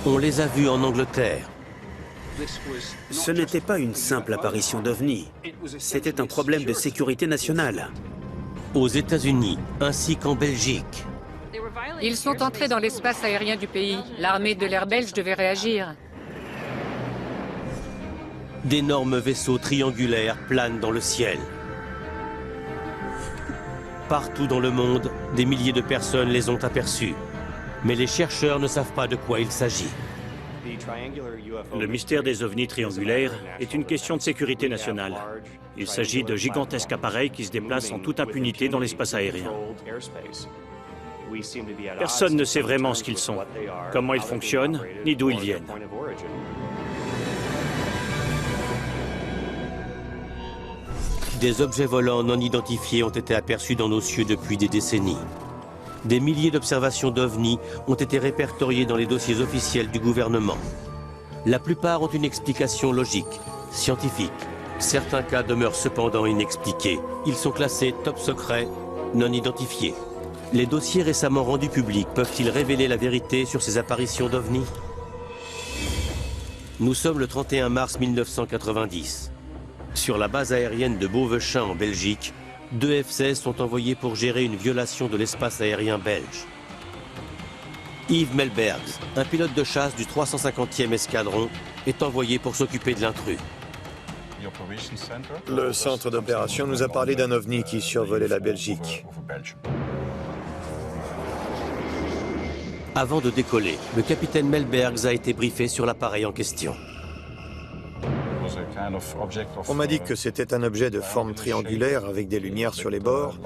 On les a vus en Angleterre. Ce n'était pas une simple apparition d'OVNI. C'était un problème de sécurité nationale. Aux États-Unis, ainsi qu'en Belgique. Ils sont entrés dans l'espace aérien du pays. L'armée de l'air belge devait réagir. D'énormes vaisseaux triangulaires planent dans le ciel. Partout dans le monde, des milliers de personnes les ont aperçus. Mais les chercheurs ne savent pas de quoi il s'agit. Le mystère des ovnis triangulaires est une question de sécurité nationale. Il s'agit de gigantesques appareils qui se déplacent en toute impunité dans l'espace aérien. Personne ne sait vraiment ce qu'ils sont, comment ils fonctionnent, ni d'où ils viennent. Des objets volants non identifiés ont été aperçus dans nos cieux depuis des décennies. Des milliers d'observations d'OVNI ont été répertoriées dans les dossiers officiels du gouvernement. La plupart ont une explication logique, scientifique. Certains cas demeurent cependant inexpliqués. Ils sont classés top secret, non identifiés. Les dossiers récemment rendus publics peuvent-ils révéler la vérité sur ces apparitions d'OVNI? Nous sommes le 31 mars 1990. Sur la base aérienne de Beauvechain en Belgique, 2 F-16 sont envoyés pour gérer une violation de l'espace aérien belge. Yves Melbergs, un pilote de chasse du 350e escadron, est envoyé pour s'occuper de l'intrus. Le centre d'opération nous a parlé d'un ovni qui survolait la Belgique. Avant de décoller, le capitaine Melbergs a été briefé sur l'appareil en question. On m'a dit que c'était un objet de forme triangulaire avec des lumières sur les bords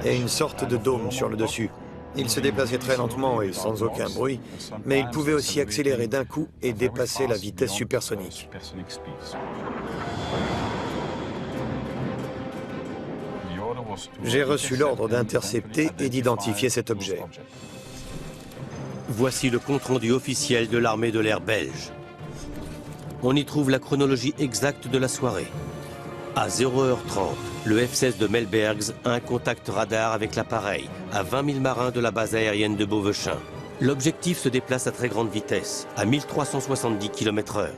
et une sorte de dôme sur le dessus. Il se déplaçait très lentement et sans aucun bruit, mais il pouvait aussi accélérer d'un coup et dépasser la vitesse supersonique. J'ai reçu l'ordre d'intercepter et d'identifier cet objet. Voici le compte-rendu officiel de l'armée de l'air belge. On y trouve la chronologie exacte de la soirée. À 0h30, le F-16 de Melbergs a un contact radar avec l'appareil, à 20 000 marins de la base aérienne de Beauvechain. L'objectif se déplace à très grande vitesse, à 1370 km/h.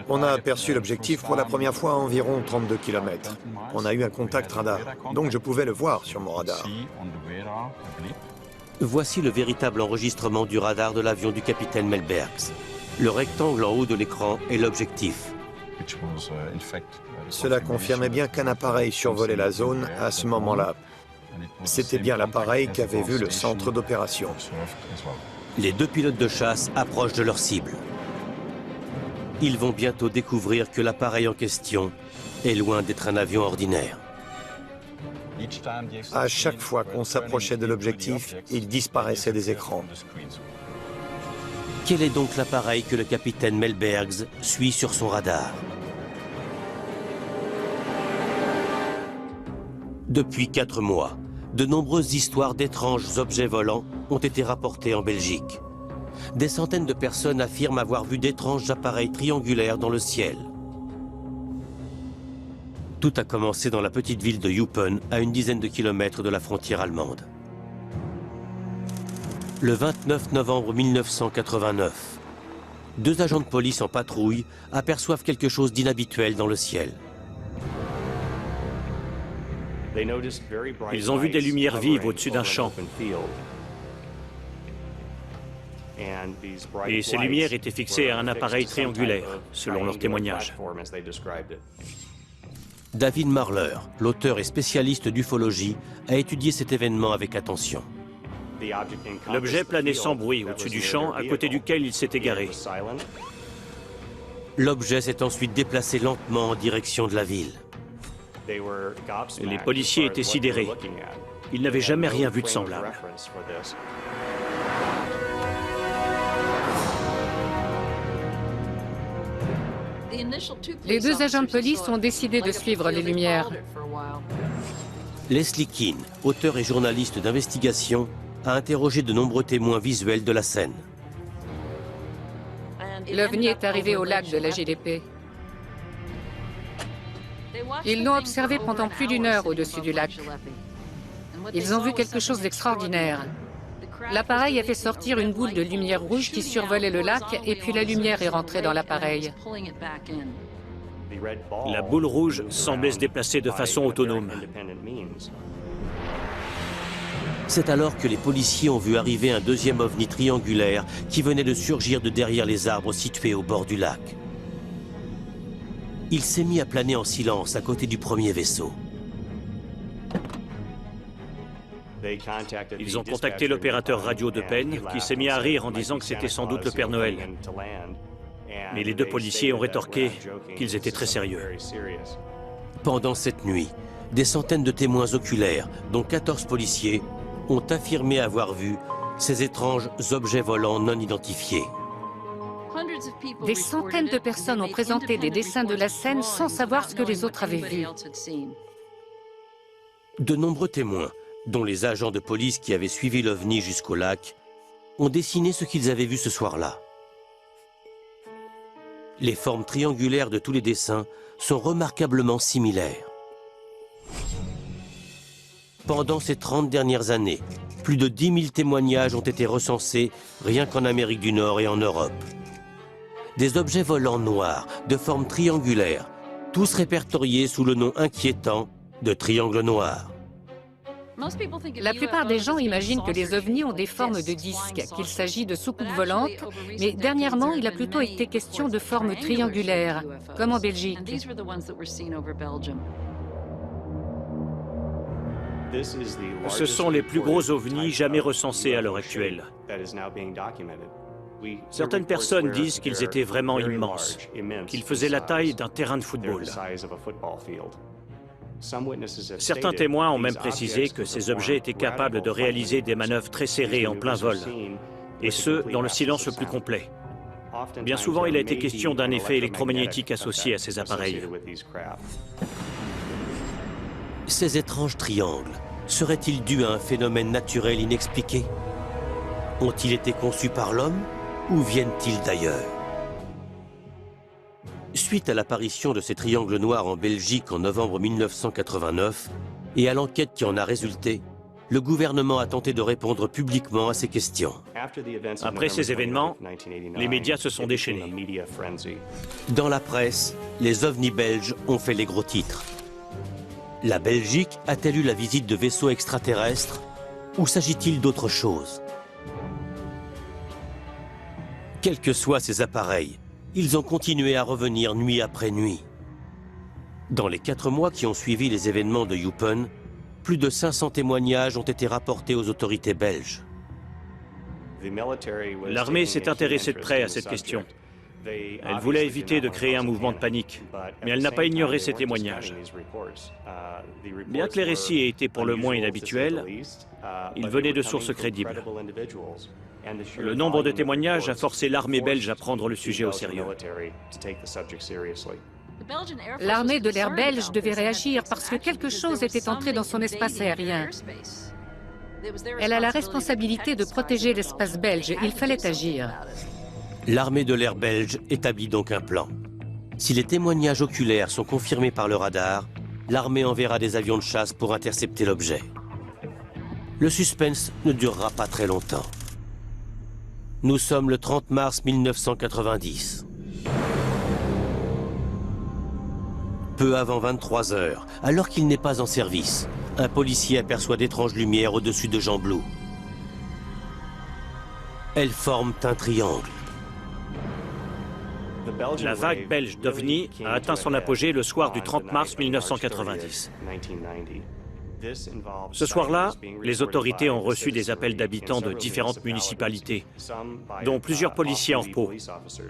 On a aperçu l'objectif pour la première fois à environ 32 km. On a eu un contact radar, donc je pouvais le voir sur mon radar. Voici le véritable enregistrement du radar de l'avion du capitaine Melbergs. Le rectangle en haut de l'écran est l'objectif. Cela confirmait bien qu'un appareil survolait la zone à ce moment-là. C'était bien l'appareil qu'avait vu le centre d'opération. Les 2 pilotes de chasse approchent de leur cible. Ils vont bientôt découvrir que l'appareil en question est loin d'être un avion ordinaire. À chaque fois qu'on s'approchait de l'objectif, il disparaissait des écrans. Quel est donc l'appareil que le capitaine Melbergs suit sur son radar? Depuis 4 mois, de nombreuses histoires d'étranges objets volants ont été rapportées en Belgique. Des centaines de personnes affirment avoir vu d'étranges appareils triangulaires dans le ciel. Tout a commencé dans la petite ville de Eupen, à une dizaine de kilomètres de la frontière allemande. Le 29 novembre 1989, 2 agents de police en patrouille aperçoivent quelque chose d'inhabituel dans le ciel. Ils ont vu des lumières vives au-dessus d'un champ. Et ces lumières étaient fixées à un appareil triangulaire, selon leur témoignage. David Marler, l'auteur et spécialiste d'ufologie, a étudié cet événement avec attention. L'objet planait sans bruit au-dessus du champ à côté duquel il s'est égaré. L'objet s'est ensuite déplacé lentement en direction de la ville. Les policiers étaient sidérés. Ils n'avaient jamais rien vu de semblable. Les 2 agents de police ont décidé de suivre les lumières. Leslie Keane, auteur et journaliste d'investigation, a interrogé de nombreux témoins visuels de la scène. L'OVNI est arrivé au lac de la GDP. Ils l'ont observé pendant plus d'1 heure au-dessus du lac. Ils ont vu quelque chose d'extraordinaire. L'appareil a fait sortir une boule de lumière rouge qui survolait le lac et puis la lumière est rentrée dans l'appareil. La boule rouge semblait se déplacer de façon autonome. C'est alors que les policiers ont vu arriver un deuxième ovni triangulaire qui venait de surgir de derrière les arbres situés au bord du lac. Il s'est mis à planer en silence à côté du premier vaisseau. Ils ont contacté l'opérateur radio de Penn, qui s'est mis à rire en disant que c'était sans doute le Père Noël. Mais les deux policiers ont rétorqué qu'ils étaient très sérieux. Pendant cette nuit, des centaines de témoins oculaires, dont 14 policiers, ont affirmé avoir vu ces étranges objets volants non identifiés. Des centaines de personnes ont présenté des dessins de la scène sans savoir ce que les autres avaient vu. De nombreux témoins, dont les agents de police qui avaient suivi l'OVNI jusqu'au lac, ont dessiné ce qu'ils avaient vu ce soir-là. Les formes triangulaires de tous les dessins sont remarquablement similaires. Pendant ces 30 dernières années, plus de 10 000 témoignages ont été recensés rien qu'en Amérique du Nord et en Europe. Des objets volants noirs, de forme triangulaire, tous répertoriés sous le nom inquiétant de triangle noir. La plupart des gens imaginent que les ovnis ont des formes de disques, qu'il s'agit de soucoupes volantes, mais dernièrement, il a plutôt été question de formes triangulaires, comme en Belgique. Ce sont les plus gros ovnis jamais recensés à l'heure actuelle. Certaines personnes disent qu'ils étaient vraiment immenses, qu'ils faisaient la taille d'un terrain de football. Certains témoins ont même précisé que ces objets étaient capables de réaliser des manœuvres très serrées en plein vol, et ce, dans le silence le plus complet. Bien souvent, il a été question d'un effet électromagnétique associé à ces appareils. Ces étranges triangles seraient-ils dus à un phénomène naturel inexpliqué? Ont-ils été conçus par l'homme ou viennent-ils d'ailleurs? Suite à l'apparition de ces triangles noirs en Belgique en novembre 1989 et à l'enquête qui en a résulté, le gouvernement a tenté de répondre publiquement à ces questions. Après ces événements, les médias se sont déchaînés. Dans la presse, les ovnis belges ont fait les gros titres. La Belgique a-t-elle eu la visite de vaisseaux extraterrestres ou s'agit-il d'autre chose? Quels que soient ces appareils, ils ont continué à revenir nuit après nuit. Dans les 4 mois qui ont suivi les événements de Eupen, plus de 500 témoignages ont été rapportés aux autorités belges. L'armée s'est intéressée de près à cette question. Elle voulait éviter de créer un mouvement de panique, mais elle n'a pas ignoré ces témoignages. Bien que les récits aient été pour le moins inhabituels, ils venaient de sources crédibles. Le nombre de témoignages a forcé l'armée belge à prendre le sujet au sérieux. L'armée de l'air belge devait réagir parce que quelque chose était entré dans son espace aérien. Elle a la responsabilité de protéger l'espace belge. Il fallait agir. L'armée de l'air belge établit donc un plan. Si les témoignages oculaires sont confirmés par le radar, l'armée enverra des avions de chasse pour intercepter l'objet. Le suspense ne durera pas très longtemps. Nous sommes le 30 mars 1990. Peu avant 23 heures, alors qu'il n'est pas en service, un policier aperçoit d'étranges lumières au-dessus de Jean Blou. Elles forment un triangle. La vague belge d'OVNI a atteint son apogée le soir du 30 mars 1990. Ce soir-là, les autorités ont reçu des appels d'habitants de différentes municipalités, dont plusieurs policiers en repos,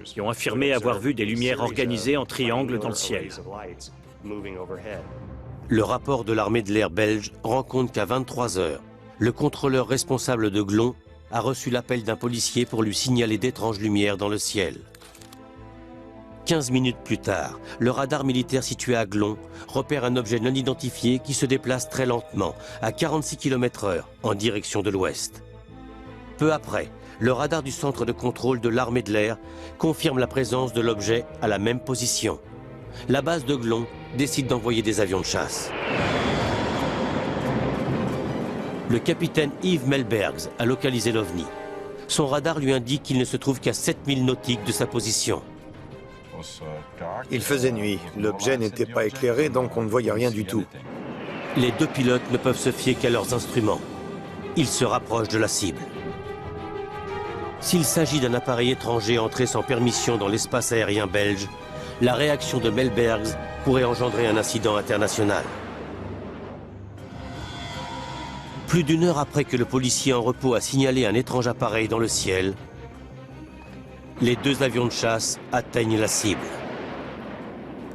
qui ont affirmé avoir vu des lumières organisées en triangle dans le ciel. Le rapport de l'armée de l'air belge rend compte qu'à 23 heures, le contrôleur responsable de Glon a reçu l'appel d'un policier pour lui signaler d'étranges lumières dans le ciel. 15 minutes plus tard, le radar militaire situé à Glon repère un objet non identifié qui se déplace très lentement, à 46 km/h, en direction de l'ouest. Peu après, le radar du centre de contrôle de l'armée de l'air confirme la présence de l'objet à la même position. La base de Glon décide d'envoyer des avions de chasse. Le capitaine Yves Melbergs a localisé l'OVNI. Son radar lui indique qu'il ne se trouve qu'à 7000 nautiques de sa position. Il faisait nuit, l'objet n'était pas éclairé, donc on ne voyait rien du tout. Les deux pilotes ne peuvent se fier qu'à leurs instruments. Ils se rapprochent de la cible. S'il s'agit d'un appareil étranger entré sans permission dans l'espace aérien belge, la réaction de Melbergs pourrait engendrer un incident international. Plus d'une heure après que le policier en repos a signalé un étrange appareil dans le ciel, les deux avions de chasse atteignent la cible.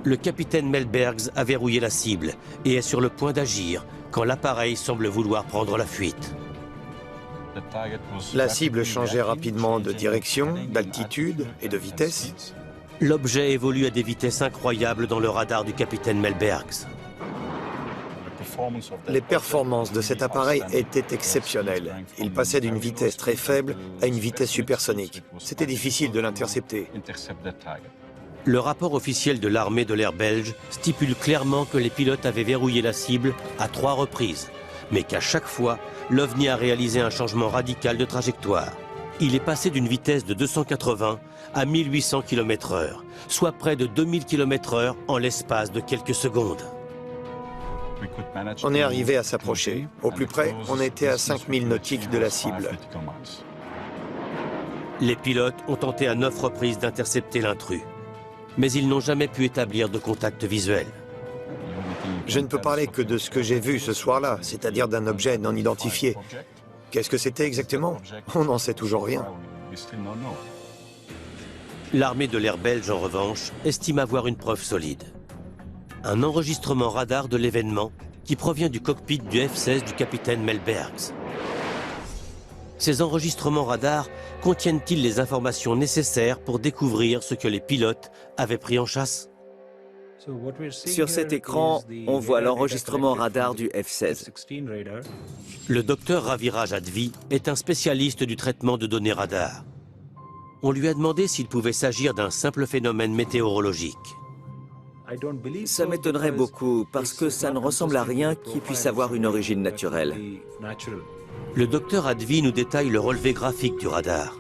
Le capitaine Melbergs a verrouillé la cible et est sur le point d'agir quand l'appareil semble vouloir prendre la fuite. La cible changeait rapidement de direction, d'altitude et de vitesse. L'objet évolue à des vitesses incroyables dans le radar du capitaine Melbergs. Les performances de cet appareil étaient exceptionnelles. Il passait d'une vitesse très faible à une vitesse supersonique. C'était difficile de l'intercepter. Le rapport officiel de l'armée de l'air belge stipule clairement que les pilotes avaient verrouillé la cible à 3 reprises, mais qu'à chaque fois, l'OVNI a réalisé un changement radical de trajectoire. Il est passé d'une vitesse de 280 à 1800 km/h, soit près de 2000 km/h en l'espace de quelques secondes. On est arrivé à s'approcher. Au plus près, on était à 5000 nautiques de la cible. Les pilotes ont tenté à 9 reprises d'intercepter l'intrus, mais ils n'ont jamais pu établir de contact visuel. Je ne peux parler que de ce que j'ai vu ce soir-là, c'est-à-dire d'un objet non identifié. Qu'est-ce que c'était exactement? On n'en sait toujours rien. L'armée de l'air belge, en revanche, estime avoir une preuve solide. Un enregistrement radar de l'événement qui provient du cockpit du F-16 du capitaine Melbergs. Ces enregistrements radars contiennent-ils les informations nécessaires pour découvrir ce que les pilotes avaient pris en chasse? Sur cet écran, on voit l'enregistrement radar du F-16. Le docteur Raviraj Advi est un spécialiste du traitement de données radar. On lui a demandé s'il pouvait s'agir d'un simple phénomène météorologique. Ça m'étonnerait beaucoup parce que ça ne ressemble à rien qui puisse avoir une origine naturelle. Le docteur Advi nous détaille le relevé graphique du radar.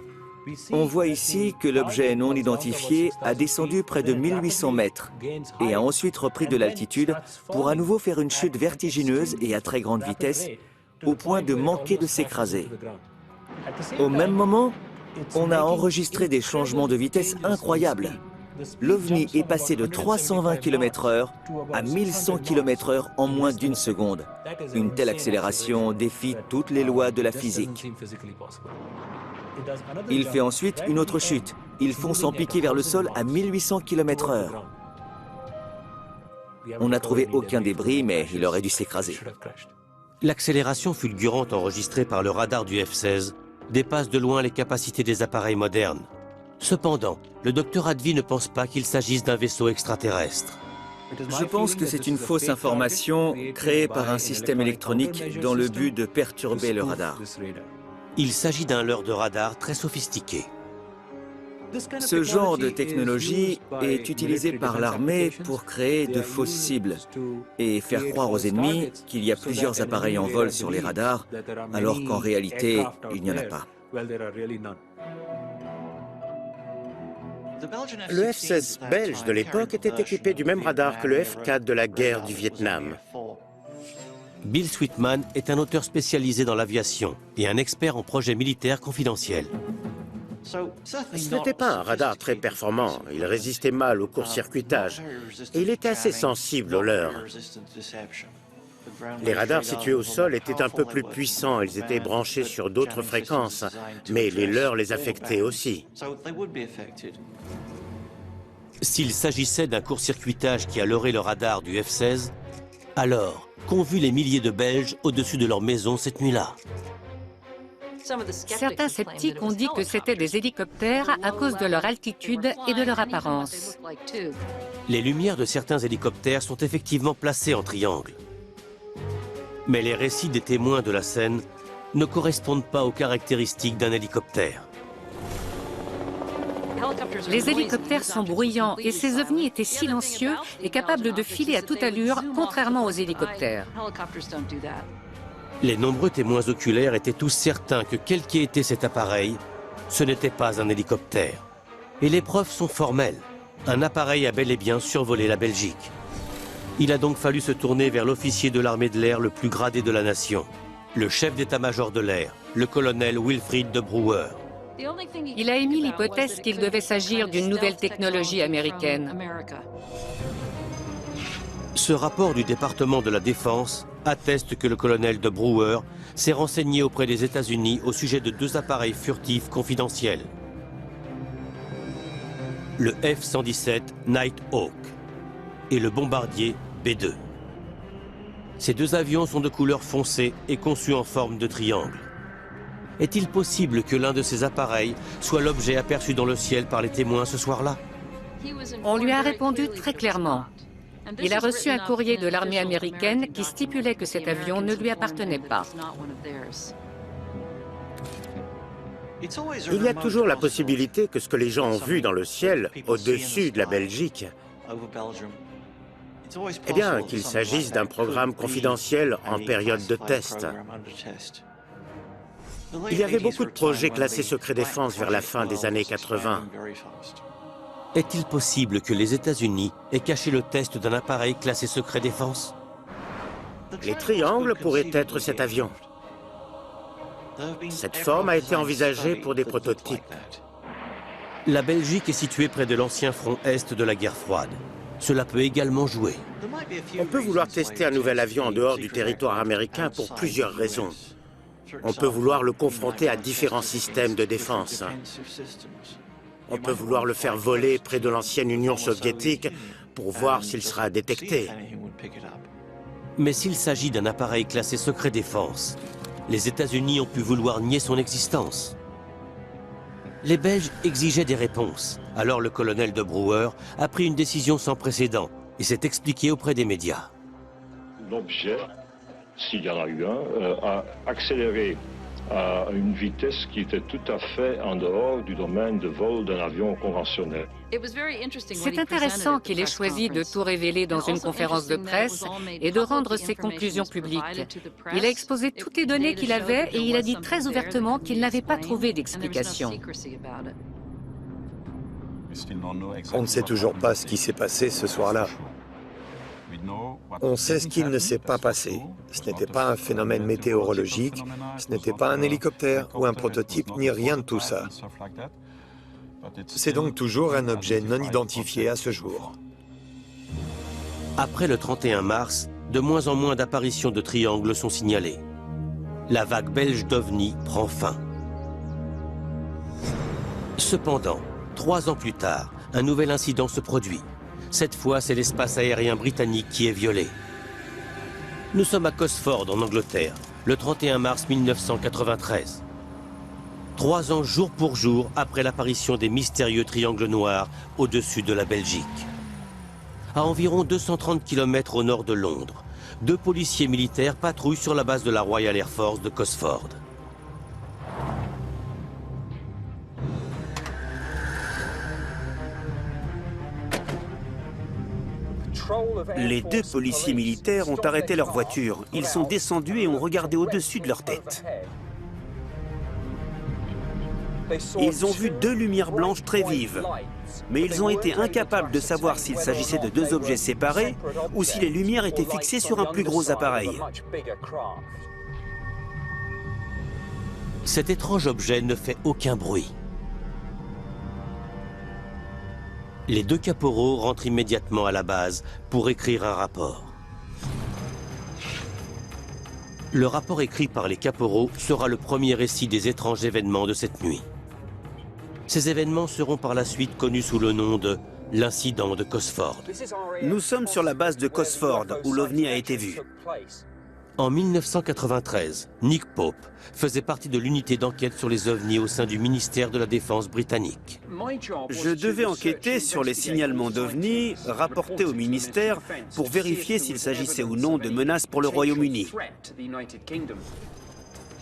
On voit ici que l'objet non identifié a descendu près de 1800 mètres et a ensuite repris de l'altitude pour à nouveau faire une chute vertigineuse et à très grande vitesse au point de manquer de s'écraser. Au même moment, on a enregistré des changements de vitesse incroyables. L'OVNI est passé de 320 km/h à 1100 km/h en moins d'une seconde. Une telle accélération défie toutes les lois de la physique. Il fait ensuite une autre chute. Il fonce en piqué vers le sol à 1800 km/h. On n'a trouvé aucun débris, mais il aurait dû s'écraser. L'accélération fulgurante enregistrée par le radar du F-16 dépasse de loin les capacités des appareils modernes. Cependant, le docteur Advi ne pense pas qu'il s'agisse d'un vaisseau extraterrestre. Je pense que c'est une fausse information créée par un système électronique dans le but de perturber le radar. Il s'agit d'un leurre de radar très sophistiqué. Ce genre de technologie est utilisé par l'armée pour créer de fausses cibles et faire croire aux ennemis qu'il y a plusieurs appareils en vol sur les radars, alors qu'en réalité, il n'y en a pas. Le F-16 belge de l'époque était équipé du même radar que le F-4 de la guerre du Vietnam. Bill Sweetman est un auteur spécialisé dans l'aviation et un expert en projets militaires confidentiels. Ce n'était pas un radar très performant, il résistait mal au court-circuitage et il était assez sensible aux leurres. Les radars situés au sol étaient un peu plus puissants, ils étaient branchés sur d'autres fréquences, mais les leurres les affectaient aussi. S'il s'agissait d'un court-circuitage qui a leurré le radar du F-16, alors qu'ont vu les milliers de Belges au-dessus de leur maison cette nuit-là? Certains sceptiques ont dit que c'était des hélicoptères à cause de leur altitude et de leur apparence. Les lumières de certains hélicoptères sont effectivement placées en triangle. Mais les récits des témoins de la scène ne correspondent pas aux caractéristiques d'un hélicoptère. Les hélicoptères sont bruyants et ces ovnis étaient silencieux et capables de filer à toute allure, contrairement aux hélicoptères. Les nombreux témoins oculaires étaient tous certains que quel qu'ait été cet appareil, ce n'était pas un hélicoptère. Et les preuves sont formelles. Un appareil a bel et bien survolé la Belgique. Il a donc fallu se tourner vers l'officier de l'armée de l'air le plus gradé de la nation, le chef d'état-major de l'air, le colonel Wilfrid de Brouwer. Il a émis l'hypothèse qu'il devait s'agir d'une nouvelle technologie américaine. Ce rapport du département de la Défense atteste que le colonel de Brouwer s'est renseigné auprès des États-Unis au sujet de 2 appareils furtifs confidentiels. Le F-117 Nighthawk et le bombardier B-2. Ces 2 avions sont de couleur foncée et conçus en forme de triangle. Est-il possible que l'un de ces appareils soit l'objet aperçu dans le ciel par les témoins ce soir-là? On lui a répondu très clairement. Il a reçu un courrier de l'armée américaine qui stipulait que cet avion ne lui appartenait pas. Il y a toujours la possibilité que ce que les gens ont vu dans le ciel, au-dessus de la Belgique, eh bien, qu'il s'agisse d'un programme confidentiel en période de test. Il y avait beaucoup de projets classés secret défense vers la fin des années 80. Est-il possible que les États-Unis aient caché le test d'un appareil classé secret défense? Les triangles pourraient être cet avion. Cette forme a été envisagée pour des prototypes. La Belgique est située près de l'ancien front Est de la guerre froide. Cela peut également jouer. On peut vouloir tester un nouvel avion en dehors du territoire américain pour plusieurs raisons. On peut vouloir le confronter à différents systèmes de défense. On peut vouloir le faire voler près de l'ancienne Union soviétique pour voir s'il sera détecté. Mais s'il s'agit d'un appareil classé secret défense, les États-Unis ont pu vouloir nier son existence. Les Belges exigeaient des réponses. Alors le colonel de Brouwer a pris une décision sans précédent et s'est expliqué auprès des médias. L'objet, s'il y en a eu un, a accéléré à une vitesse qui était tout à fait en dehors du domaine de vol d'un avion conventionnel. C'est intéressant qu'il ait choisi de tout révéler dans une conférence de presse et de rendre ses conclusions publiques. Il a exposé toutes les données qu'il avait et il a dit très ouvertement qu'il n'avait pas trouvé d'explication. On ne sait toujours pas ce qui s'est passé ce soir-là. On sait ce qu'il ne s'est pas passé. Ce n'était pas un phénomène météorologique, ce n'était pas un hélicoptère ou un prototype, ni rien de tout ça. C'est donc toujours un objet non identifié à ce jour. Après le 31 mars, de moins en moins d'apparitions de triangles sont signalées. La vague belge d'OVNI prend fin. Cependant, 3 ans plus tard, un nouvel incident se produit. Cette fois, c'est l'espace aérien britannique qui est violé. Nous sommes à Cosford, en Angleterre, le 31 mars 1993. 3 ans jour pour jour après l'apparition des mystérieux triangles noirs au-dessus de la Belgique. À environ 230 km au nord de Londres, 2 policiers militaires patrouillent sur la base de la Royal Air Force de Cosford. Les 2 policiers militaires ont arrêté leur voiture. Ils sont descendus et ont regardé au-dessus de leur tête. Ils ont vu 2 lumières blanches très vives, mais ils ont été incapables de savoir s'il s'agissait de 2 objets séparés ou si les lumières étaient fixées sur un plus gros appareil. Cet étrange objet ne fait aucun bruit. Les 2 caporaux rentrent immédiatement à la base pour écrire un rapport. Le rapport écrit par les caporaux sera le premier récit des étranges événements de cette nuit. Ces événements seront par la suite connus sous le nom de l'incident de Cosford. Nous sommes sur la base de Cosford, où l'OVNI a été vu. En 1993, Nick Pope faisait partie de l'unité d'enquête sur les ovnis au sein du ministère de la Défense britannique. Je devais enquêter sur les signalements d'OVNI rapportés au ministère pour vérifier s'il s'agissait ou non de menaces pour le Royaume-Uni.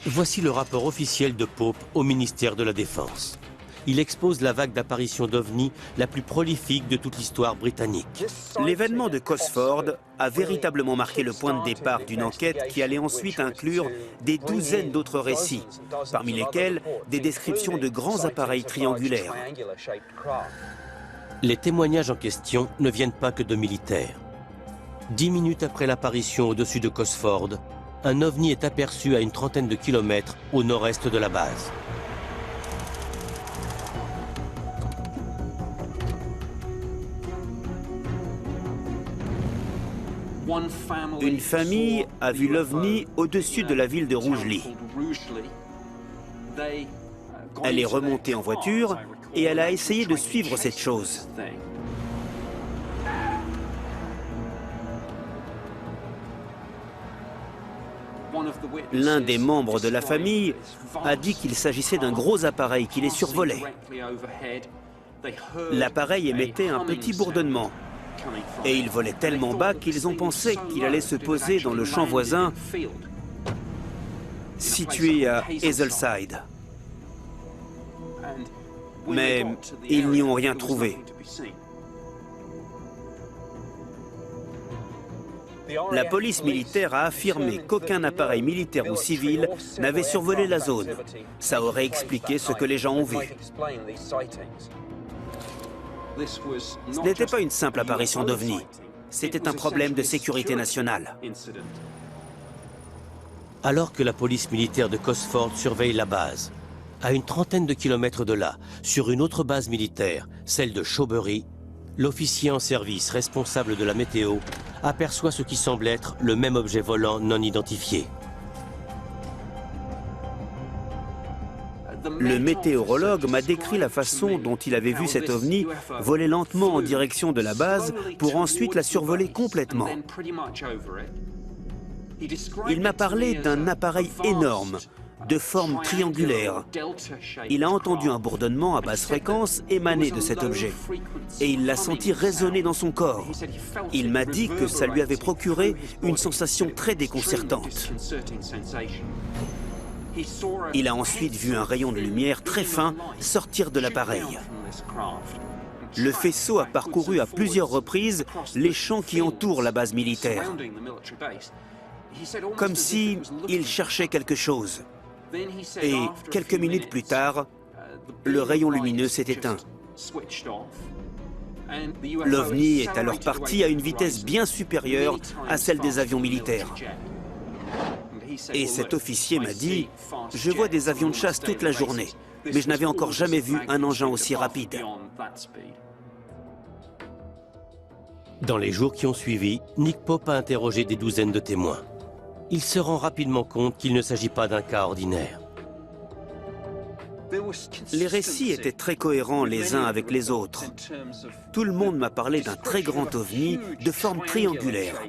Voici le rapport officiel de Pope au ministère de la Défense. il expose la vague d'apparition d'OVNI la plus prolifique de toute l'histoire britannique. L'événement de Cosford a véritablement marqué le point de départ d'une enquête qui allait ensuite inclure des douzaines d'autres récits, parmi lesquels des descriptions de grands appareils triangulaires. Les témoignages en question ne viennent pas que de militaires. 10 minutes après l'apparition au-dessus de Cosford, un OVNI est aperçu à une trentaine de kilomètres au nord-est de la base. Une famille a vu l'OVNI au-dessus de la ville de Rugeley. Elle est remontée en voiture et elle a essayé de suivre cette chose. L'un des membres de la famille a dit qu'il s'agissait d'un gros appareil qui les survolait. L'appareil émettait un petit bourdonnement. Et il volait tellement bas qu'ils ont pensé qu'il allait se poser dans le champ voisin, situé à Hazelside. Mais ils n'y ont rien trouvé. La police militaire a affirmé qu'aucun appareil militaire ou civil n'avait survolé la zone. Ça aurait expliqué ce que les gens ont vu. Ce n'était pas une simple apparition d'OVNI, c'était un problème de sécurité nationale. Alors que la police militaire de Cosford surveille la base, à une trentaine de kilomètres de là, sur une autre base militaire, celle de Shawbury, l'officier en service responsable de la météo aperçoit ce qui semble être le même objet volant non identifié. Le météorologue m'a décrit la façon dont il avait vu cet OVNI voler lentement en direction de la base pour ensuite la survoler complètement. Il m'a parlé d'un appareil énorme, de forme triangulaire. Il a entendu un bourdonnement à basse fréquence émaner de cet objet et il l'a senti résonner dans son corps. Il m'a dit que ça lui avait procuré une sensation très déconcertante. Il a ensuite vu un rayon de lumière très fin sortir de l'appareil. Le faisceau a parcouru à plusieurs reprises les champs qui entourent la base militaire, comme si il cherchait quelque chose. Et quelques minutes plus tard, le rayon lumineux s'est éteint. L'OVNI est alors parti à une vitesse bien supérieure à celle des avions militaires. Et cet officier m'a dit « Je vois des avions de chasse toute la journée, mais je n'avais encore jamais vu un engin aussi rapide. » Dans les jours qui ont suivi, Nick Pope a interrogé des douzaines de témoins. Il se rend rapidement compte qu'il ne s'agit pas d'un cas ordinaire. Les récits étaient très cohérents les uns avec les autres. Tout le monde m'a parlé d'un très grand OVNI de forme triangulaire.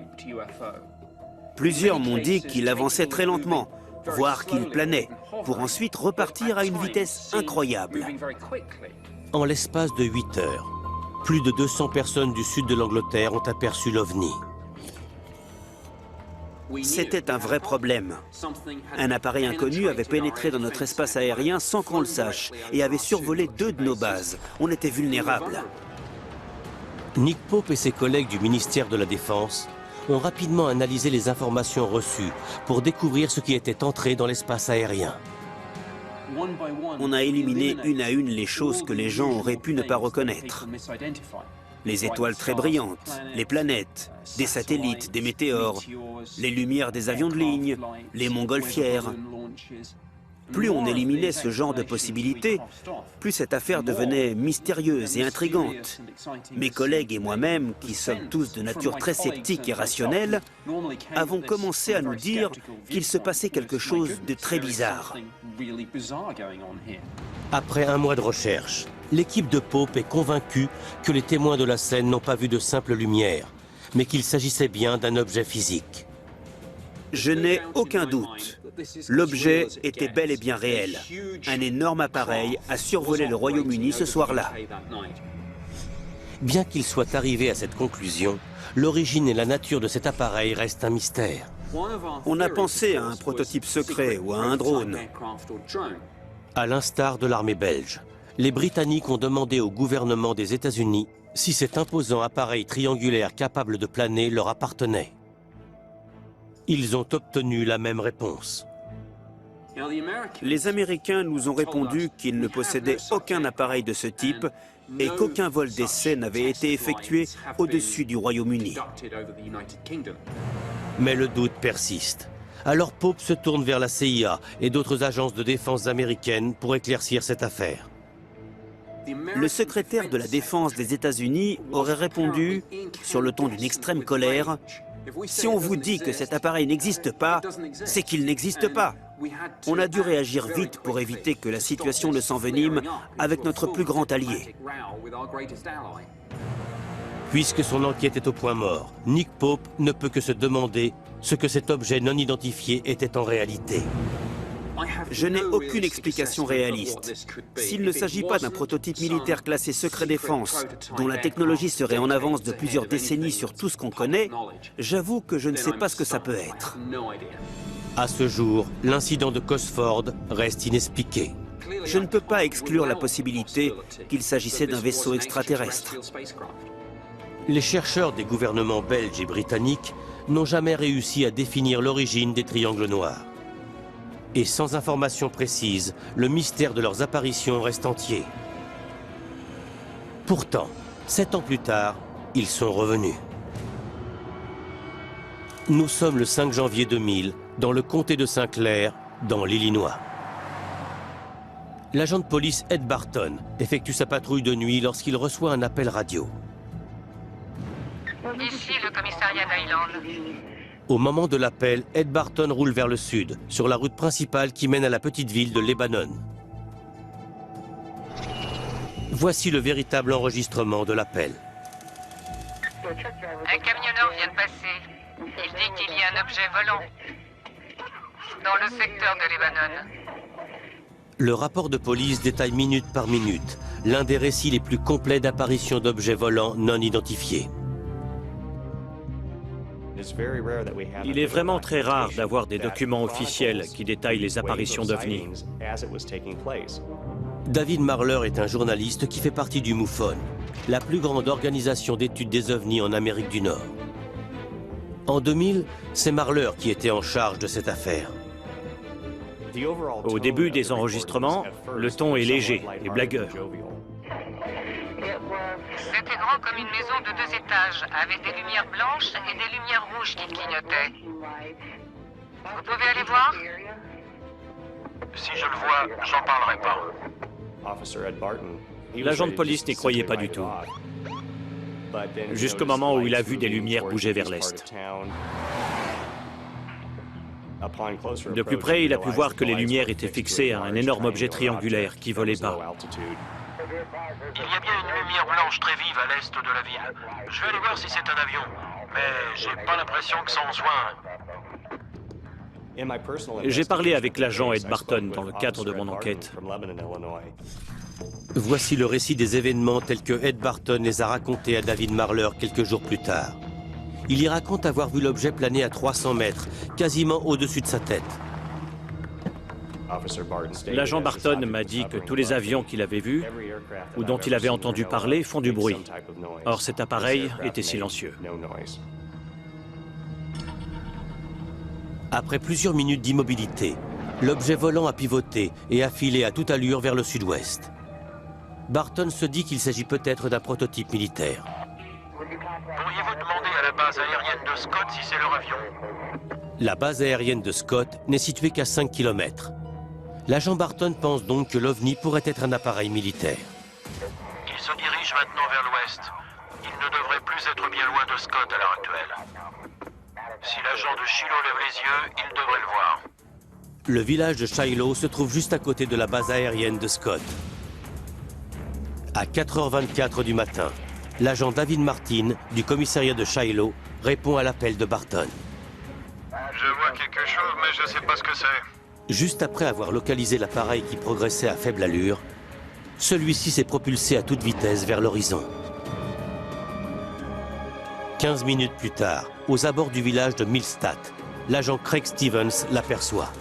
Plusieurs m'ont dit qu'il avançait très lentement, voire qu'il planait, pour ensuite repartir à une vitesse incroyable. En l'espace de 8 heures, plus de 200 personnes du sud de l'Angleterre ont aperçu l'OVNI. C'était un vrai problème. Un appareil inconnu avait pénétré dans notre espace aérien sans qu'on le sache et avait survolé 2 de nos bases. On était vulnérables. Nick Pope et ses collègues du ministère de la Défense ont rapidement analysé les informations reçues pour découvrir ce qui était entré dans l'espace aérien. On a éliminé une à une les choses que les gens auraient pu ne pas reconnaître. Les étoiles très brillantes, les planètes, des satellites, des météores, les lumières des avions de ligne, les montgolfières. Plus on éliminait ce genre de possibilités, plus cette affaire devenait mystérieuse et intrigante. Mes collègues et moi-même, qui sommes tous de nature très sceptique et rationnelle, avons commencé à nous dire qu'il se passait quelque chose de très bizarre. Après un mois de recherche, l'équipe de Pope est convaincue que les témoins de la scène n'ont pas vu de simple lumière, mais qu'il s'agissait bien d'un objet physique. Je n'ai aucun doute. L'objet était bel et bien réel. Un énorme appareil a survolé le Royaume-Uni ce soir-là. Bien qu'il soit arrivé à cette conclusion, l'origine et la nature de cet appareil restent un mystère. On a pensé à un prototype secret ou à un drone. À l'instar de l'armée belge, les Britanniques ont demandé au gouvernement des États-Unis si cet imposant appareil triangulaire capable de planer leur appartenait. Ils ont obtenu la même réponse. Les Américains nous ont répondu qu'ils ne possédaient aucun appareil de ce type et qu'aucun vol d'essai n'avait été effectué au-dessus du Royaume-Uni. Mais le doute persiste. Alors Pope se tourne vers la CIA et d'autres agences de défense américaines pour éclaircir cette affaire. Le secrétaire de la Défense des États-Unis aurait répondu, sur le ton d'une extrême colère, « Si on vous dit que cet appareil n'existe pas, c'est qu'il n'existe pas. » On a dû réagir vite pour éviter que la situation ne s'envenime avec notre plus grand allié. Puisque son enquête est au point mort, Nick Pope ne peut que se demander ce que cet objet non identifié était en réalité. Je n'ai aucune explication réaliste. S'il ne s'agit pas d'un prototype militaire classé secret défense, dont la technologie serait en avance de plusieurs décennies sur tout ce qu'on connaît, j'avoue que je ne sais pas ce que ça peut être. À ce jour, l'incident de Cosford reste inexpliqué. Je ne peux pas exclure la possibilité qu'il s'agissait d'un vaisseau extraterrestre. Les chercheurs des gouvernements belges et britanniques n'ont jamais réussi à définir l'origine des triangles noirs. Et sans information précise, le mystère de leurs apparitions reste entier. Pourtant, 7 ans plus tard, ils sont revenus. Nous sommes le 5 janvier 2000, dans le comté de Saint-Clair, dans l'Illinois. L'agent de police Ed Barton effectue sa patrouille de nuit lorsqu'il reçoit un appel radio. Ici, le commissariat d'Highland. Au moment de l'appel, Ed Barton roule vers le sud, sur la route principale qui mène à la petite ville de Lebanon. Voici le véritable enregistrement de l'appel. Un camionneur vient de passer. Il dit qu'il y a un objet volant dans le secteur de Lebanon. Le rapport de police détaille minute par minute l'un des récits les plus complets d'apparitions d'objets volants non identifiés. Il est vraiment très rare d'avoir des documents officiels qui détaillent les apparitions d'OVNI. David Marler est un journaliste qui fait partie du MUFON, la plus grande organisation d'études des ovnis en Amérique du Nord. En 2000, c'est Marler qui était en charge de cette affaire. Au début des enregistrements, le ton est léger et blagueur. C'était grand comme une maison de 2 étages, avec des lumières blanches et des lumières rouges qui clignotaient. Vous pouvez aller voir? Si je le vois, j'en parlerai pas. L'agent de police n'y croyait pas du tout, jusqu'au moment où il a vu des lumières bouger vers l'est. De plus près, il a pu voir que les lumières étaient fixées à un énorme objet triangulaire qui volait bas. Il y a bien une lumière blanche très vive à l'est de la ville. Je vais aller voir si c'est un avion, mais j'ai pas l'impression que ça en soit un. J'ai parlé avec l'agent Ed Barton dans le cadre de mon enquête. Voici le récit des événements tels que Ed Barton les a racontés à David Marler quelques jours plus tard. Il y raconte avoir vu l'objet planer à 300 mètres, quasiment au-dessus de sa tête. L'agent Barton m'a dit que tous les avions qu'il avait vus ou dont il avait entendu parler font du bruit. Or, cet appareil était silencieux. Après plusieurs minutes d'immobilité, l'objet volant a pivoté et a filé à toute allure vers le sud-ouest. Barton se dit qu'il s'agit peut-être d'un prototype militaire. Pourriez-vous demander à la base aérienne de Scott si c'est leur avion? La base aérienne de Scott n'est située qu'à 5 km. L'agent Barton pense donc que l'OVNI pourrait être un appareil militaire. Il se dirige maintenant vers l'ouest. Il ne devrait plus être bien loin de Scott à l'heure actuelle. Si l'agent de Shiloh lève les yeux, il devrait le voir. Le village de Shiloh se trouve juste à côté de la base aérienne de Scott. À 4h24 du matin, l'agent David Martin du commissariat de Shiloh répond à l'appel de Barton. Je vois quelque chose, mais je ne sais pas ce que c'est. Juste après avoir localisé l'appareil qui progressait à faible allure, celui-ci s'est propulsé à toute vitesse vers l'horizon. 15 minutes plus tard, aux abords du village de Millstadt, l'agent Craig Stevens l'aperçoit.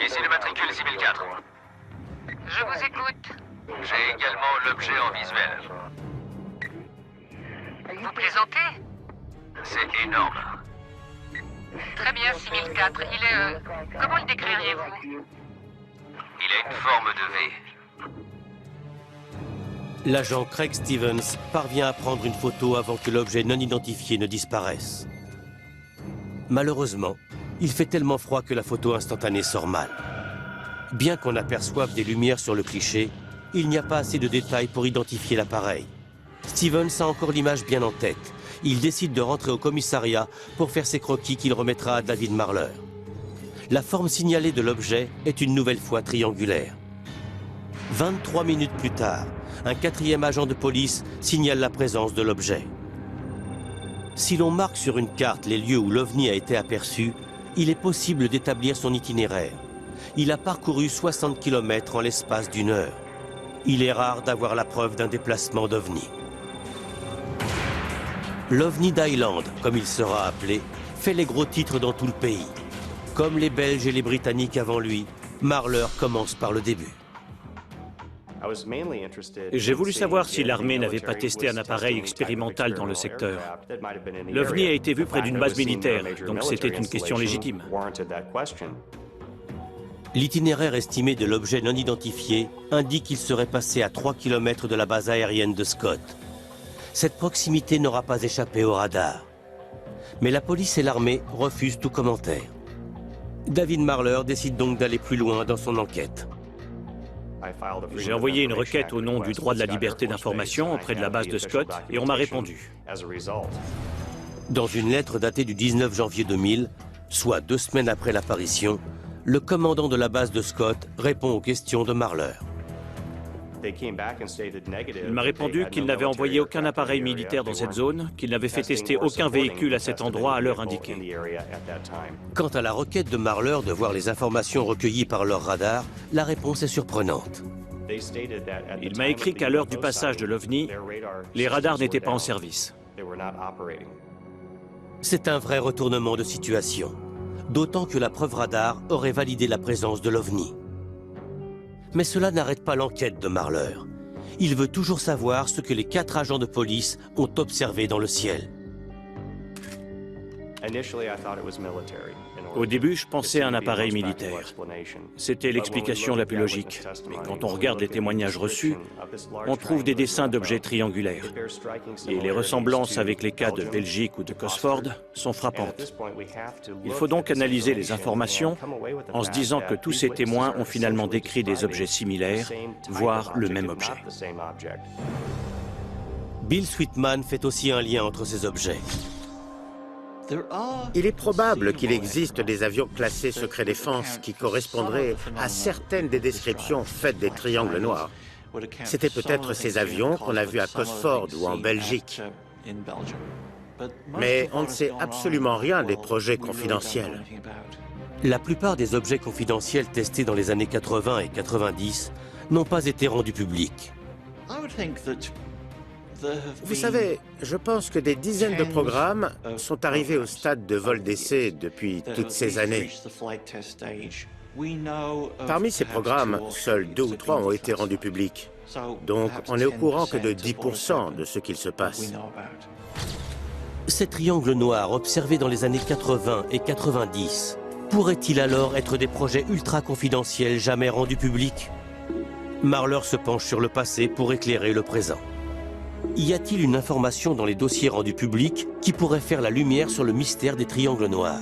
Ici le matricule 6004. Je vous écoute. l'objet en visuel. Vous plaisantez? C'est énorme. Très bien, 6004. Il est... comment le décririez-vous? Il a une forme de V. L'agent Craig Stevens parvient à prendre une photo avant que l'objet non identifié ne disparaisse. Malheureusement, il fait tellement froid que la photo instantanée sort mal. Bien qu'on aperçoive des lumières sur le cliché, il n'y a pas assez de détails pour identifier l'appareil. Stevens a encore l'image bien en tête. Il décide de rentrer au commissariat pour faire ses croquis qu'il remettra à David Marler. La forme signalée de l'objet est une nouvelle fois triangulaire. 23 minutes plus tard, un quatrième agent de police signale la présence de l'objet. Si l'on marque sur une carte les lieux où l'OVNI a été aperçu, il est possible d'établir son itinéraire. Il a parcouru 60 km en l'espace d'une heure. Il est rare d'avoir la preuve d'un déplacement d'OVNI. L'OVNI d'Island, comme il sera appelé, fait les gros titres dans tout le pays. Comme les Belges et les Britanniques avant lui, Marler commence par le début. J'ai voulu savoir si l'armée n'avait pas testé un appareil expérimental dans le secteur. L'OVNI a été vu près d'une base militaire, donc c'était une question légitime. L'itinéraire estimé de l'objet non identifié indique qu'il serait passé à 3 km de la base aérienne de Scott. Cette proximité n'aura pas échappé au radar. Mais la police et l'armée refusent tout commentaire. David Marler décide donc d'aller plus loin dans son enquête. J'ai envoyé une requête au nom du droit de la liberté d'information auprès de la base de Scott et on m'a répondu. Dans une lettre datée du 19 janvier 2000, soit 2 semaines après l'apparition, le commandant de la base de Scott répond aux questions de Marler. Il m'a répondu qu'il n'avait envoyé aucun appareil militaire dans cette zone, qu'il n'avait fait tester aucun véhicule à cet endroit à l'heure indiquée. Quant à la requête de Marler de voir les informations recueillies par leur radar, la réponse est surprenante. Il m'a écrit qu'à l'heure du passage de l'OVNI, les radars n'étaient pas en service. C'est un vrai retournement de situation, d'autant que la preuve radar aurait validé la présence de l'OVNI. Mais cela n'arrête pas l'enquête de Marler. Il veut toujours savoir ce que les 4 agents de police ont observé dans le ciel. Au début, je pensais à un appareil militaire. C'était l'explication la plus logique. Mais quand on regarde les témoignages reçus, on trouve des dessins d'objets triangulaires. Et les ressemblances avec les cas de Belgique ou de Cosford sont frappantes. Il faut donc analyser les informations en se disant que tous ces témoins ont finalement décrit des objets similaires, voire le même objet. Bill Sweetman fait aussi un lien entre ces objets. Il est probable qu'il existe des avions classés secret défense qui correspondraient à certaines des descriptions faites des triangles noirs. C'était peut-être ces avions qu'on a vus à Cosford ou en Belgique. Mais on ne sait absolument rien des projets confidentiels. La plupart des objets confidentiels testés dans les années 80 et 90 n'ont pas été rendus publics. Vous savez, je pense que des dizaines de programmes sont arrivés au stade de vol d'essai depuis toutes ces années. Parmi ces programmes, seuls 2 ou 3 ont été rendus publics. Donc, on n'est au courant que de 10% de ce qu'il se passe. Ces triangles noirs observés dans les années 80 et 90 pourraient-ils alors être des projets ultra confidentiels jamais rendus publics? Marler se penche sur le passé pour éclairer le présent. Y a-t-il une information dans les dossiers rendus publics qui pourrait faire la lumière sur le mystère des triangles noirs?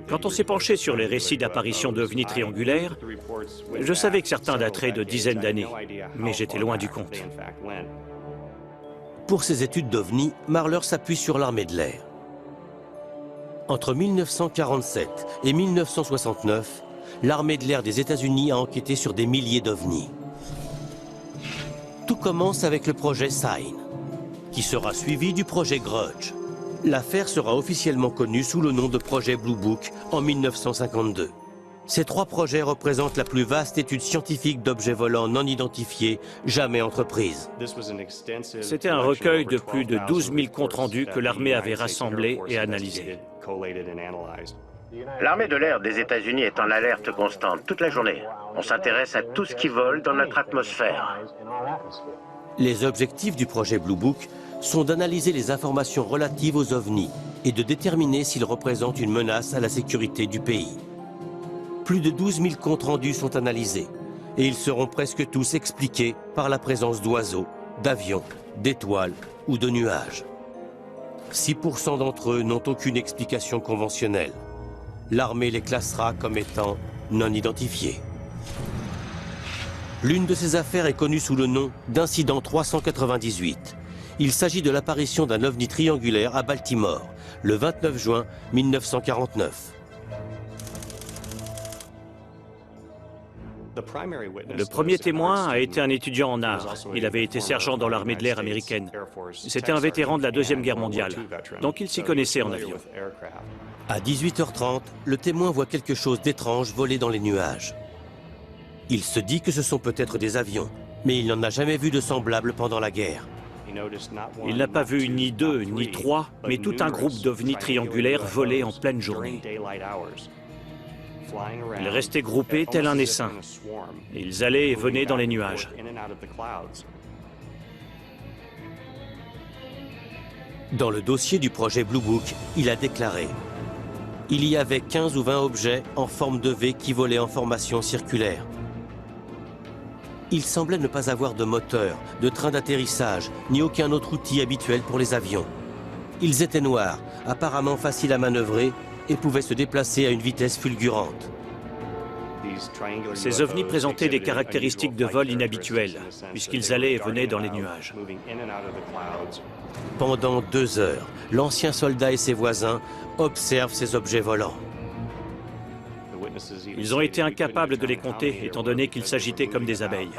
Quand on s'est penché sur les récits d'apparition d'OVNI triangulaires, je savais que certains dateraient de dizaines d'années, mais j'étais loin du compte. Pour ses études d'OVNI, Marler s'appuie sur l'armée de l'air. Entre 1947 et 1969, l'armée de l'air des États-Unis a enquêté sur des milliers d'OVNI. Tout commence avec le projet Sign, qui sera suivi du projet Grudge. L'affaire sera officiellement connue sous le nom de projet Blue Book en 1952. Ces 3 projets représentent la plus vaste étude scientifique d'objets volants non identifiés jamais entreprise. C'était un recueil de plus de 12 000 comptes rendus que l'armée avait rassemblés et analysés. L'armée de l'air des États-Unis est en alerte constante toute la journée. On s'intéresse à tout ce qui vole dans notre atmosphère. Les objectifs du projet Blue Book sont d'analyser les informations relatives aux ovnis et de déterminer s'ils représentent une menace à la sécurité du pays. Plus de 12 000 comptes rendus sont analysés et ils seront presque tous expliqués par la présence d'oiseaux, d'avions, d'étoiles ou de nuages. 6% d'entre eux n'ont aucune explication conventionnelle. L'armée les classera comme étant non identifiés. L'une de ces affaires est connue sous le nom d'incident 398. Il s'agit de l'apparition d'un ovni triangulaire à Baltimore, le 29 juin 1949. Le premier témoin a été un étudiant en art. Il avait été sergent dans l'armée de l'air américaine. C'était un vétéran de la Deuxième Guerre mondiale, donc il s'y connaissait en avion. À 18h30, le témoin voit quelque chose d'étrange voler dans les nuages. Il se dit que ce sont peut-être des avions, mais il n'en a jamais vu de semblable pendant la guerre. Il n'a pas vu ni deux, ni trois, mais tout un groupe d'ovnis triangulaires voler en pleine journée. Ils restaient groupés tel un essaim. Ils allaient et venaient dans les nuages. Dans le dossier du projet Blue Book, il a déclaré: il y avait 15 ou 20 objets en forme de V qui volaient en formation circulaire. Il semblait ne pas avoir de moteur, de train d'atterrissage, ni aucun autre outil habituel pour les avions. Ils étaient noirs, apparemment faciles à manœuvrer et pouvaient se déplacer à une vitesse fulgurante. Ces ovnis présentaient des caractéristiques de vol inhabituelles, puisqu'ils allaient et venaient dans les nuages. Pendant 2 heures, l'ancien soldat et ses voisins observent ces objets volants. Ils ont été incapables de les compter, étant donné qu'ils s'agitaient comme des abeilles.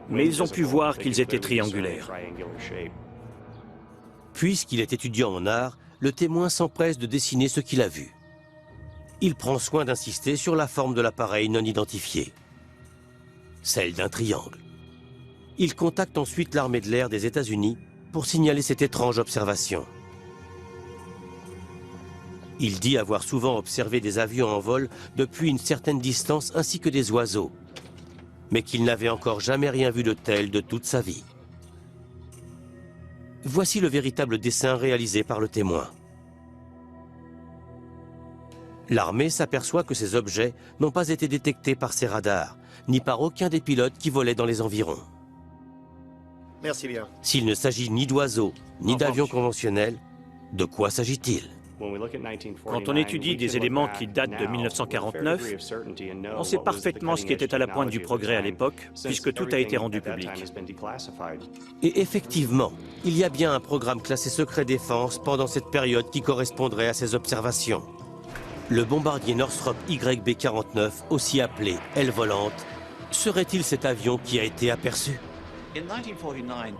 Mais ils ont pu voir qu'ils étaient triangulaires. Puisqu'il est étudiant en art, le témoin s'empresse de dessiner ce qu'il a vu. Il prend soin d'insister sur la forme de l'appareil non identifié, celle d'un triangle. Il contacte ensuite l'armée de l'air des États-Unis pour signaler cette étrange observation. Il dit avoir souvent observé des avions en vol depuis une certaine distance ainsi que des oiseaux, mais qu'il n'avait encore jamais rien vu de tel de toute sa vie. Voici le véritable dessin réalisé par le témoin. L'armée s'aperçoit que ces objets n'ont pas été détectés par ses radars, ni par aucun des pilotes qui volaient dans les environs. Merci bien. S'il ne s'agit ni d'oiseaux, ni d'avions conventionnels, de quoi s'agit-il? Quand on étudie des éléments qui datent de 1949, on sait parfaitement ce qui était à la pointe du progrès à l'époque, puisque tout a été rendu public. Et effectivement, il y a bien un programme classé secret défense pendant cette période qui correspondrait à ces observations. Le bombardier Northrop YB-49, aussi appelé aile volante, serait-il cet avion qui a été aperçu?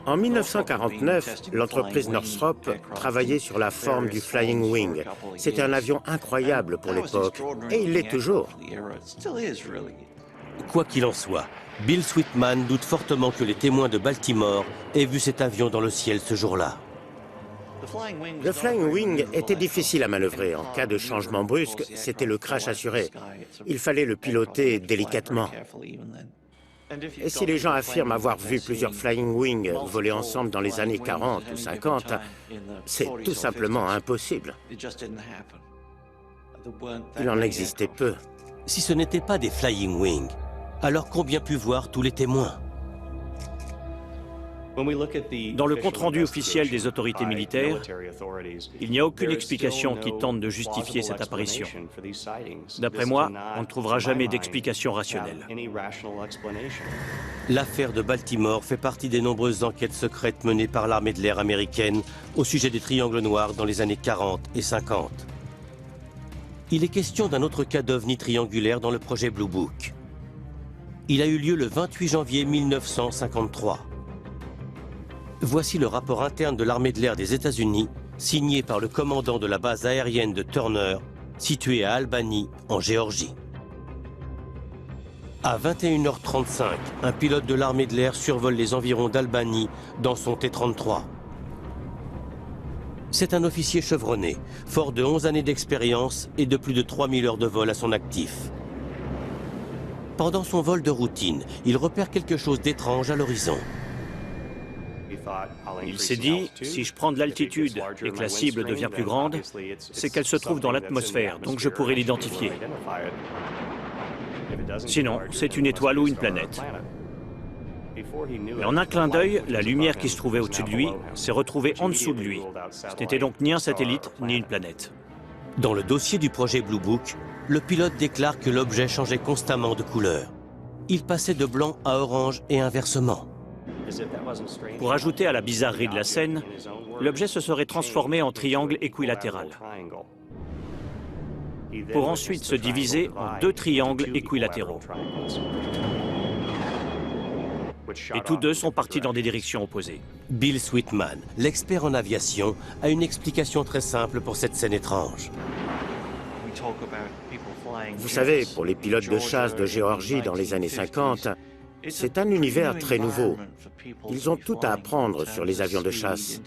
En 1949, l'entreprise Northrop travaillait sur la forme du Flying Wing. C'était un avion incroyable pour l'époque, et il l'est toujours. Quoi qu'il en soit, Bill Sweetman doute fortement que les témoins de Baltimore aient vu cet avion dans le ciel ce jour-là. Le Flying Wing était difficile à manœuvrer. En cas de changement brusque, c'était le crash assuré. Il fallait le piloter délicatement. Et si les gens affirment avoir vu plusieurs Flying Wing voler ensemble dans les années 40 ou 50, c'est tout simplement impossible. Il en existait peu. Si ce n'était pas des Flying Wing, alors qu'ont bien pu voir tous les témoins? Dans le compte-rendu officiel des autorités militaires, il n'y a aucune explication qui tente de justifier cette apparition. D'après moi, on ne trouvera jamais d'explication rationnelle. L'affaire de Baltimore fait partie des nombreuses enquêtes secrètes menées par l'armée de l'air américaine au sujet des triangles noirs dans les années 40 et 50. Il est question d'un autre cas d'ovni triangulaire dans le projet Blue Book. Il a eu lieu le 28 janvier 1953. Voici le rapport interne de l'armée de l'air des États-Unis, signé par le commandant de la base aérienne de Turner, située à Albany, en Géorgie. À 21h35, un pilote de l'armée de l'air survole les environs d'Albany dans son T-34. C'est un officier chevronné, fort de 11 années d'expérience et de plus de 3000 heures de vol à son actif. Pendant son vol de routine, il repère quelque chose d'étrange à l'horizon. Il s'est dit, si je prends de l'altitude et que la cible devient plus grande, c'est qu'elle se trouve dans l'atmosphère, donc je pourrai l'identifier. Sinon, c'est une étoile ou une planète. Mais en un clin d'œil, la lumière qui se trouvait au-dessus de lui s'est retrouvée en dessous de lui. Ce n'était donc ni un satellite, ni une planète. Dans le dossier du projet Blue Book, le pilote déclare que l'objet changeait constamment de couleur. Il passait de blanc à orange et inversement. Pour ajouter à la bizarrerie de la scène, l'objet se serait transformé en triangle équilatéral, pour ensuite se diviser en 2 triangles équilatéraux. Et tous deux sont partis dans des directions opposées. Bill Sweetman, l'expert en aviation, a une explication très simple pour cette scène étrange. Vous savez, pour les pilotes de chasse de Géorgie dans les années 50, c'est un univers très nouveau. Ils ont tout à apprendre sur les avions de chasse.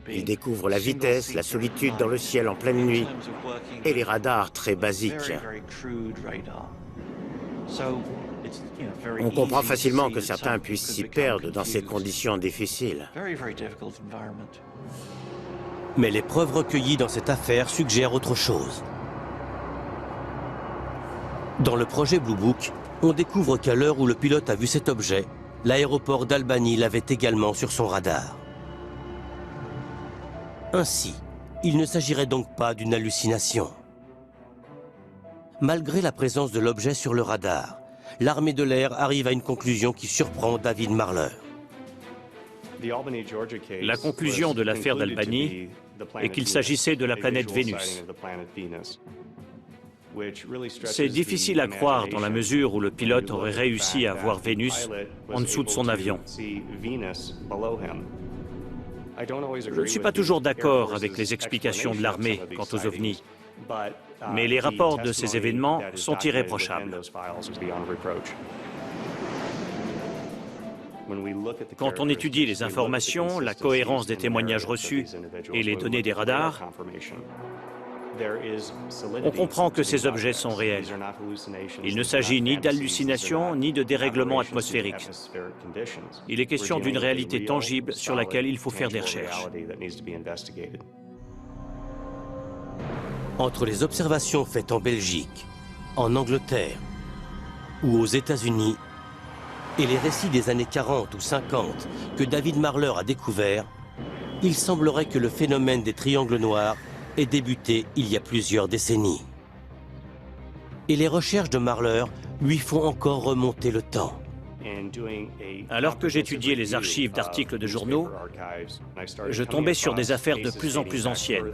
Ils découvrent la vitesse, la solitude dans le ciel en pleine nuit et les radars très basiques. On comprend facilement que certains puissent s'y perdre dans ces conditions difficiles. Mais les preuves recueillies dans cette affaire suggèrent autre chose. Dans le projet Blue Book, on découvre qu'à l'heure où le pilote a vu cet objet, l'aéroport d'Albany l'avait également sur son radar. Ainsi, il ne s'agirait donc pas d'une hallucination. Malgré la présence de l'objet sur le radar, l'armée de l'air arrive à une conclusion qui surprend David Marler. La conclusion de l'affaire d'Albany est qu'il s'agissait de la planète Vénus. C'est difficile à croire dans la mesure où le pilote aurait réussi à voir Vénus en dessous de son avion. Je ne suis pas toujours d'accord avec les explications de l'armée quant aux ovnis, mais les rapports de ces événements sont irréprochables. Quand on étudie les informations, la cohérence des témoignages reçus et les données des radars, on comprend que ces objets sont réels. Il ne s'agit ni d'hallucinations ni de dérèglements atmosphériques. Il est question d'une réalité tangible sur laquelle il faut faire des recherches. Entre les observations faites en Belgique, en Angleterre ou aux États-Unis et les récits des années 40 ou 50 que David Marler a découverts, il semblerait que le phénomène des triangles noirs ait débuté il y a plusieurs décennies. Et les recherches de Marler lui font encore remonter le temps. Alors que j'étudiais les archives d'articles de journaux, je tombais sur des affaires de plus en plus anciennes,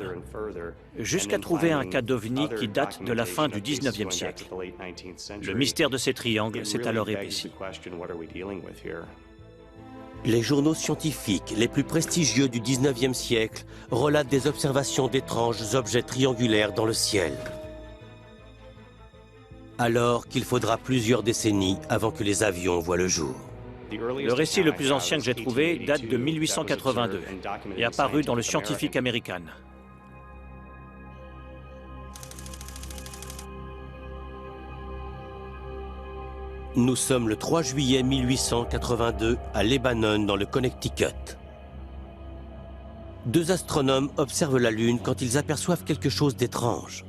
jusqu'à trouver un cas d'ovni qui date de la fin du 19e siècle. Le mystère de ces triangles s'est alors épaissi. Les journaux scientifiques les plus prestigieux du 19e siècle relatent des observations d'étranges objets triangulaires dans le ciel. Alors qu'il faudra plusieurs décennies avant que les avions voient le jour. Le récit le plus ancien que j'ai trouvé date de 1882 et apparu dans le Scientific American. Nous sommes le 3 juillet 1882 à Lebanon, dans le Connecticut. 2 astronomes observent la Lune quand ils aperçoivent quelque chose d'étrange.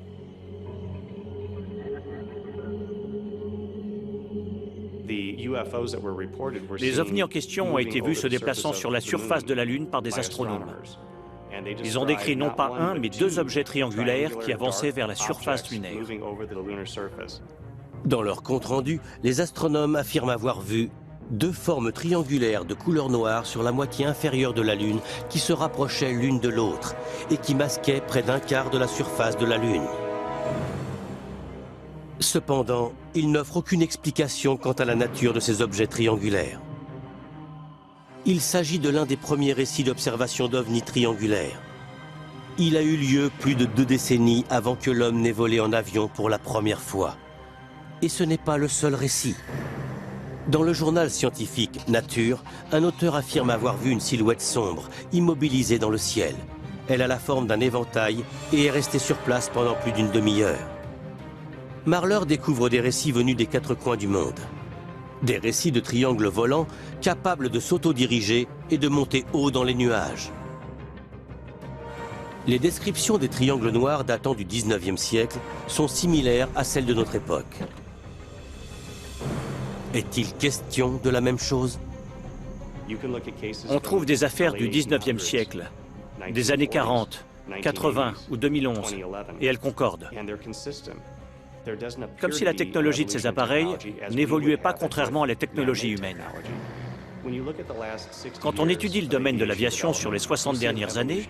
Les ovnis en question ont été vus se déplaçant sur la surface de la Lune par des astronomes. Ils ont décrit non pas un, mais 2 objets triangulaires qui avançaient vers la surface lunaire. Dans leur compte-rendu, les astronomes affirment avoir vu 2 formes triangulaires de couleur noire sur la moitié inférieure de la Lune qui se rapprochaient l'une de l'autre et qui masquaient près d'un quart de la surface de la Lune. Cependant, ils n'offrent aucune explication quant à la nature de ces objets triangulaires. Il s'agit de l'un des premiers récits d'observation d'ovnis triangulaires. Il a eu lieu plus de 2 décennies avant que l'homme n'ait volé en avion pour la première fois. Et ce n'est pas le seul récit. Dans le journal scientifique Nature, un auteur affirme avoir vu une silhouette sombre, immobilisée dans le ciel. Elle a la forme d'un éventail et est restée sur place pendant plus d'une demi-heure. Marler découvre des récits venus des quatre coins du monde. Des récits de triangles volants capables de s'autodiriger et de monter haut dans les nuages. Les descriptions des triangles noirs datant du 19e siècle sont similaires à celles de notre époque. Est-il question de la même chose? On trouve des affaires du 19e siècle, des années 40, 80 ou 2011, et elles concordent. Comme si la technologie de ces appareils n'évoluait pas contrairement à la technologie humaine. Quand on étudie le domaine de l'aviation sur les 60 dernières années,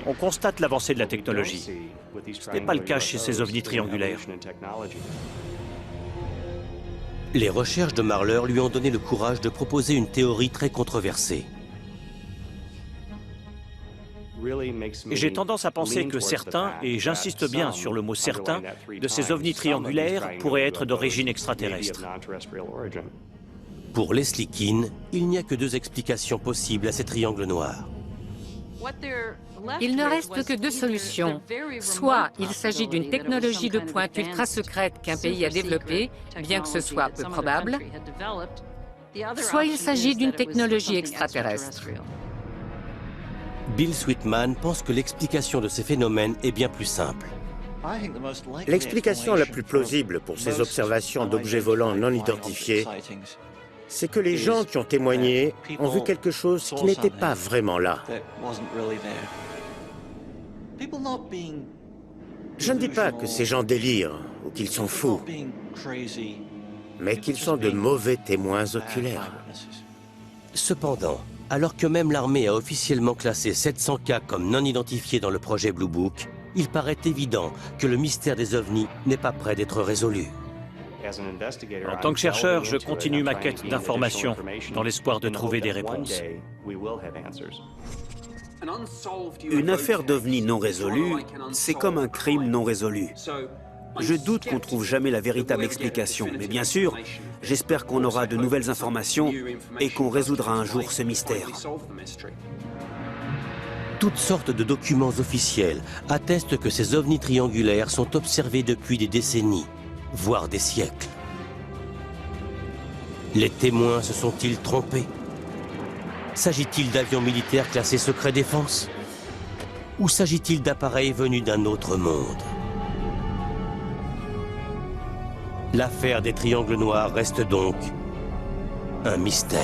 on constate l'avancée de la technologie. Ce n'est pas le cas chez ces ovnis triangulaires. Les recherches de Marler lui ont donné le courage de proposer une théorie très controversée. Et j'ai tendance à penser que certains, et j'insiste bien sur le mot certains, de ces ovnis triangulaires pourraient être d'origine extraterrestre. Pour Leslie Kean, il n'y a que deux explications possibles à ces triangles noirs. Il ne reste que deux solutions. Soit il s'agit d'une technologie de pointe ultra secrète qu'un pays a développée, bien que ce soit peu probable, soit il s'agit d'une technologie extraterrestre. Bill Sweetman pense que l'explication de ces phénomènes est bien plus simple. L'explication la plus plausible pour ces observations d'objets volants non identifiés, c'est que les gens qui ont témoigné ont vu quelque chose qui n'était pas vraiment là. Je ne dis pas que ces gens délirent ou qu'ils sont fous, mais qu'ils sont de mauvais témoins oculaires. Cependant, alors que même l'armée a officiellement classé 700 cas comme non identifiés dans le projet Blue Book, il paraît évident que le mystère des ovnis n'est pas près d'être résolu. En tant que chercheur, je continue ma quête d'informations dans l'espoir de trouver des réponses. Une affaire d'ovni non résolue, c'est comme un crime non résolu. Je doute qu'on trouve jamais la véritable explication, mais bien sûr, j'espère qu'on aura de nouvelles informations et qu'on résoudra un jour ce mystère. Toutes sortes de documents officiels attestent que ces ovnis triangulaires sont observés depuis des décennies, voire des siècles. Les témoins se sont-ils trompés? S'agit-il d'avions militaires classés secret défense? Ou s'agit-il d'appareils venus d'un autre monde? L'affaire des triangles noirs reste donc un mystère.